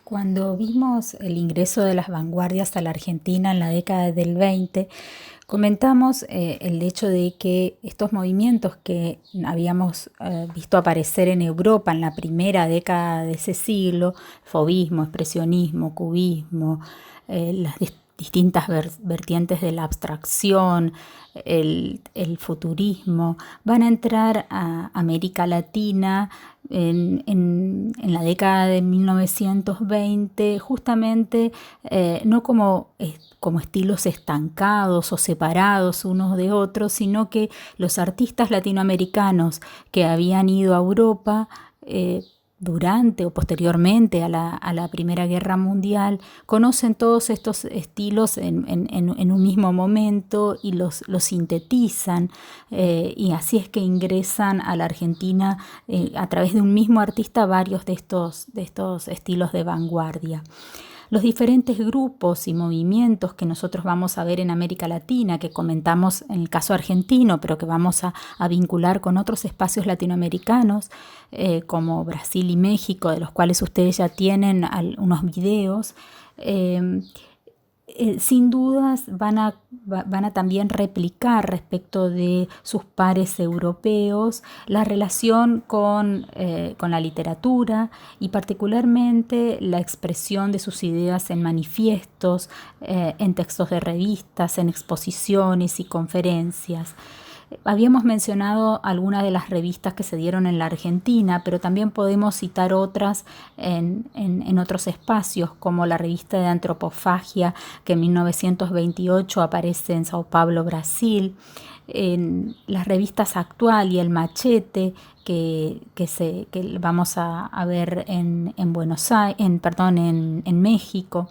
Cuando vimos el ingreso de las vanguardias a la Argentina en la década del 20, comentamos el hecho de que estos movimientos que habíamos visto aparecer en Europa en la primera década de ese siglo, fauvismo, expresionismo, cubismo, las distintas vertientes de la abstracción, el futurismo, van a entrar a América Latina en la década de 1920, justamente no como estilos estancados o separados unos de otros, sino que los artistas latinoamericanos que habían ido a Europa durante o posteriormente a la Primera Guerra Mundial, conocen todos estos estilos en un mismo momento y los sintetizan, y así es que ingresan a la Argentina a través de un mismo artista varios de estos estilos de vanguardia. Los diferentes grupos y movimientos que nosotros vamos a ver en América Latina, que comentamos en el caso argentino, pero que vamos a vincular con otros espacios latinoamericanos, como Brasil y México, de los cuales ustedes ya tienen unos videos, sin dudas van a también replicar respecto de sus pares europeos la relación con la literatura y particularmente la expresión de sus ideas en manifiestos, en textos de revistas, en exposiciones y conferencias. Habíamos mencionado algunas de las revistas que se dieron en la Argentina, pero también podemos citar otras en otros espacios, como la revista de Antropofagia, que en 1928 aparece en Sao Paulo, Brasil, en las revistas Actual y El Machete, que vamos a ver en Buenos Aires, en México.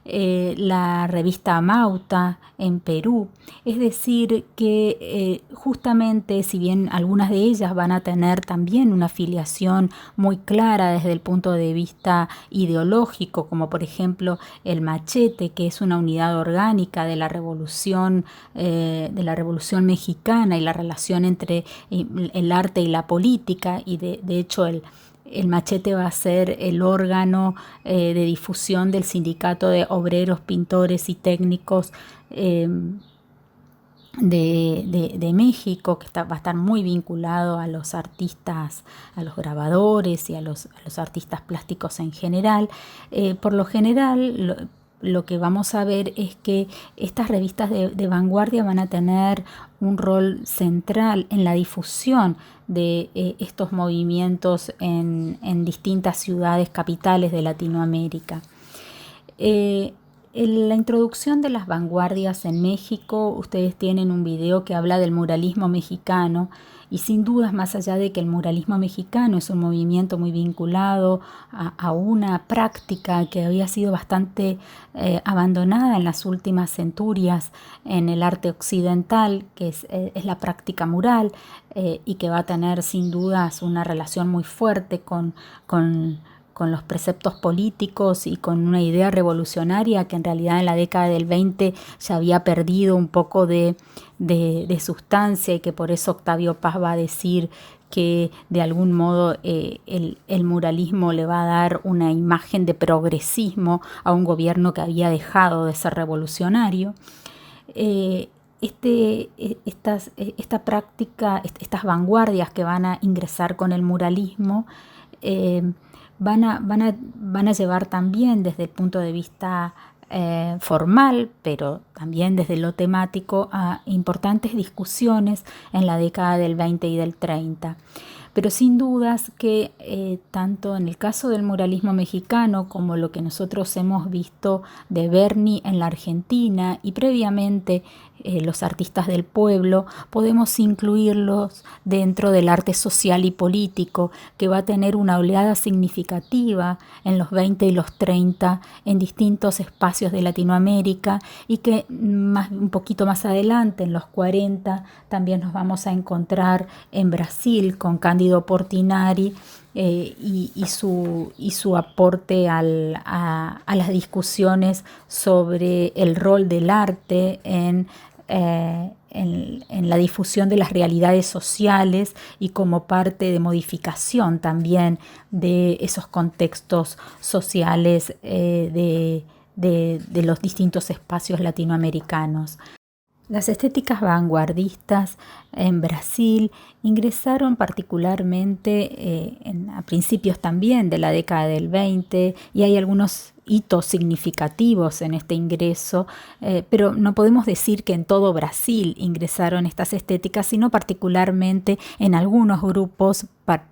La revista Amauta en Perú. Es decir, que justamente, si bien algunas de ellas van a tener también una afiliación muy clara desde el punto de vista ideológico, como por ejemplo el Machete, que es una unidad orgánica de la revolución mexicana y la relación entre el arte y la política, y de hecho el Machete va a ser el órgano de difusión del Sindicato de Obreros, Pintores y Técnicos de México, que va a estar muy vinculado a los artistas, a los grabadores y a los artistas plásticos en general. Por lo general, lo que vamos a ver es que estas revistas de vanguardia van a tener un rol central en la difusión de estos movimientos en distintas ciudades capitales de Latinoamérica. En la introducción de las vanguardias en México, ustedes tienen un video que habla del muralismo mexicano, y sin dudas, más allá de que el muralismo mexicano es un movimiento muy vinculado a una práctica que había sido bastante abandonada en las últimas centurias en el arte occidental, que es la práctica mural, y que va a tener sin dudas una relación muy fuerte con los preceptos políticos y con una idea revolucionaria que en realidad en la década del 20 ya había perdido un poco de sustancia, y que por eso Octavio Paz va a decir que de algún modo el muralismo le va a dar una imagen de progresismo a un gobierno que había dejado de ser revolucionario. Esta práctica, estas vanguardias que van a ingresar con el muralismo, van a llevar también desde el punto de vista formal, pero también desde lo temático, a importantes discusiones en la década del 20 y del 30. Pero sin dudas que tanto en el caso del muralismo mexicano como lo que nosotros hemos visto de Berni en la Argentina y previamente los artistas del pueblo, podemos incluirlos dentro del arte social y político, que va a tener una oleada significativa en los 20 y los 30 en distintos espacios de Latinoamérica, y que un poquito más adelante, en los 40, también nos vamos a encontrar en Brasil con Cándido Portinari, y su aporte a las discusiones sobre el rol del arte en en la difusión de las realidades sociales y como parte de modificación también de esos contextos sociales de los distintos espacios latinoamericanos. Las estéticas vanguardistas en Brasil ingresaron particularmente a principios también de la década del 20 y hay algunos hitos significativos en este ingreso, pero no podemos decir que en todo Brasil ingresaron estas estéticas, sino particularmente en algunos grupos,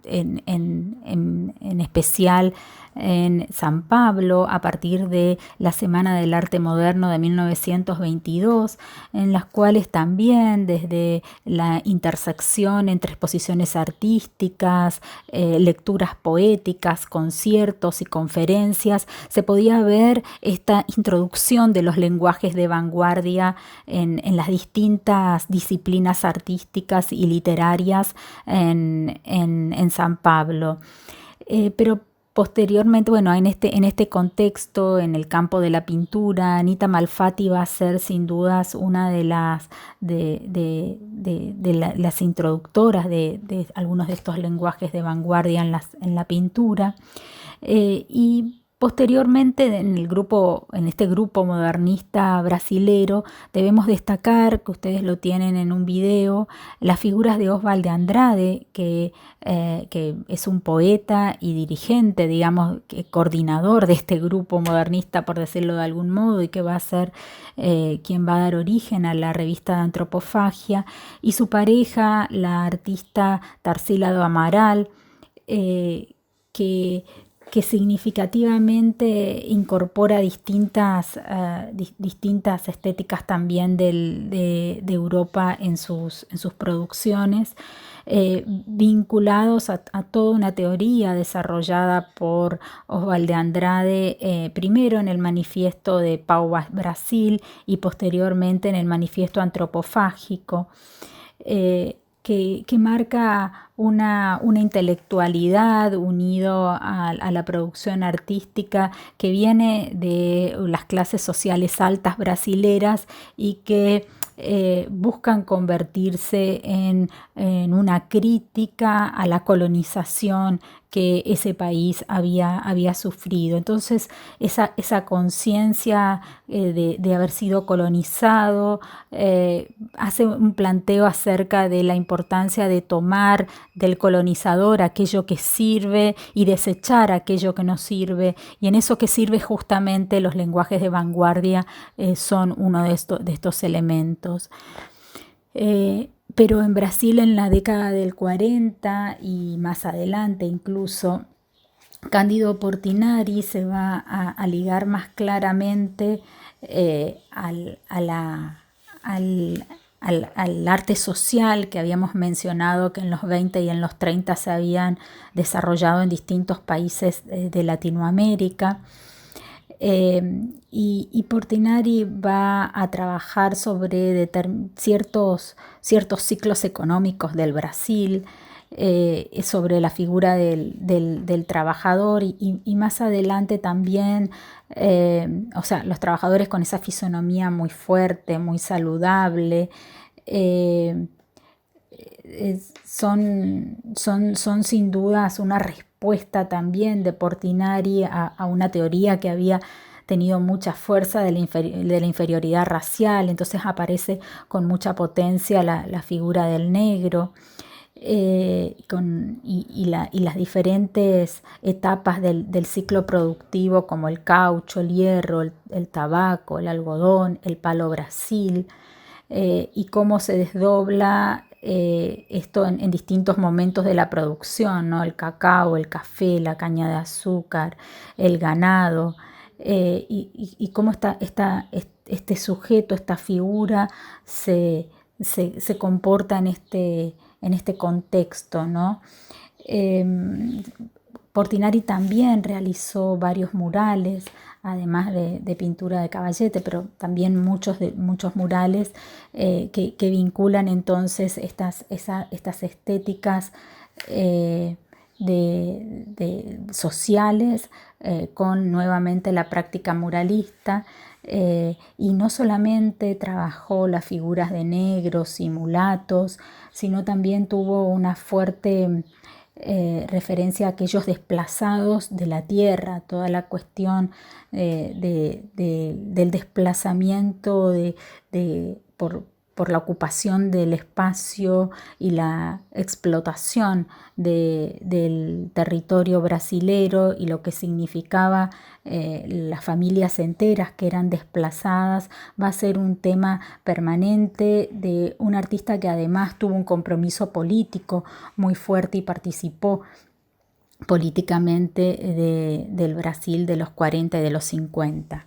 en especial en San Pablo, a partir de la Semana del Arte Moderno de 1922, en las cuales también desde la intersección entre exposiciones artísticas, lecturas poéticas, conciertos y conferencias, se podía ver esta introducción de los lenguajes de vanguardia en las distintas disciplinas artísticas y literarias en San Pablo. Pero posteriormente, bueno, en este contexto, en el campo de la pintura, Anita Malfatti va a ser sin dudas una de las las introductoras de algunos de estos lenguajes de vanguardia en la pintura. Y posteriormente en este grupo modernista brasilero debemos destacar, que ustedes lo tienen en un video, las figuras de Oswald de Andrade, que es un poeta y dirigente, digamos, coordinador de este grupo modernista, por decirlo de algún modo, y que va a ser quien va a dar origen a la revista de Antropofagia, y su pareja, la artista Tarsila do Amaral, que significativamente incorpora distintas estéticas también de Europa en sus producciones, vinculados a toda una teoría desarrollada por Oswald de Andrade, primero en el manifiesto de Pau Brasil y posteriormente en el manifiesto antropofágico, que marca una intelectualidad unido a la producción artística que viene de las clases sociales altas brasileras y que buscan convertirse en una crítica a la colonización que ese país había sufrido. Entonces, esa conciencia de haber sido colonizado hace un planteo acerca de la importancia de tomar del colonizador aquello que sirve y desechar aquello que no sirve. Y en eso que sirve justamente los lenguajes de vanguardia son uno de estos elementos. Pero en Brasil en la década del 40 y más adelante incluso, Cándido Portinari se va a ligar más claramente al arte social que habíamos mencionado, que en los 20 y en los 30 se habían desarrollado en distintos países de Latinoamérica. Y Portinari va a trabajar sobre ciertos ciclos económicos del Brasil, sobre la figura del trabajador y más adelante también, o sea, los trabajadores con esa fisonomía muy fuerte, muy saludable, son sin dudas una respuesta también de Portinari a una teoría que había tenido mucha fuerza de la inferioridad racial. Entonces aparece con mucha potencia la figura del negro, y las diferentes etapas del ciclo productivo, como el caucho, el hierro, el tabaco, el algodón, el palo Brasil, y cómo se desdobla esto en distintos momentos de la producción, ¿no? El cacao, el café, la caña de azúcar, el ganado, y cómo este sujeto, esta figura se comporta en este contexto, ¿no? Portinari también realizó varios murales, además de pintura de caballete, pero también muchos murales que vinculan entonces estas estéticas sociales, con nuevamente la práctica muralista, y no solamente trabajó las figuras de negros y mulatos, sino también tuvo una fuerte referencia a aquellos desplazados de la tierra, toda la cuestión del desplazamiento por la ocupación del espacio y la explotación del territorio brasilero, y lo que significaba las familias enteras que eran desplazadas. Va a ser un tema permanente de un artista que además tuvo un compromiso político muy fuerte y participó políticamente del Brasil de los 40 y de los 50.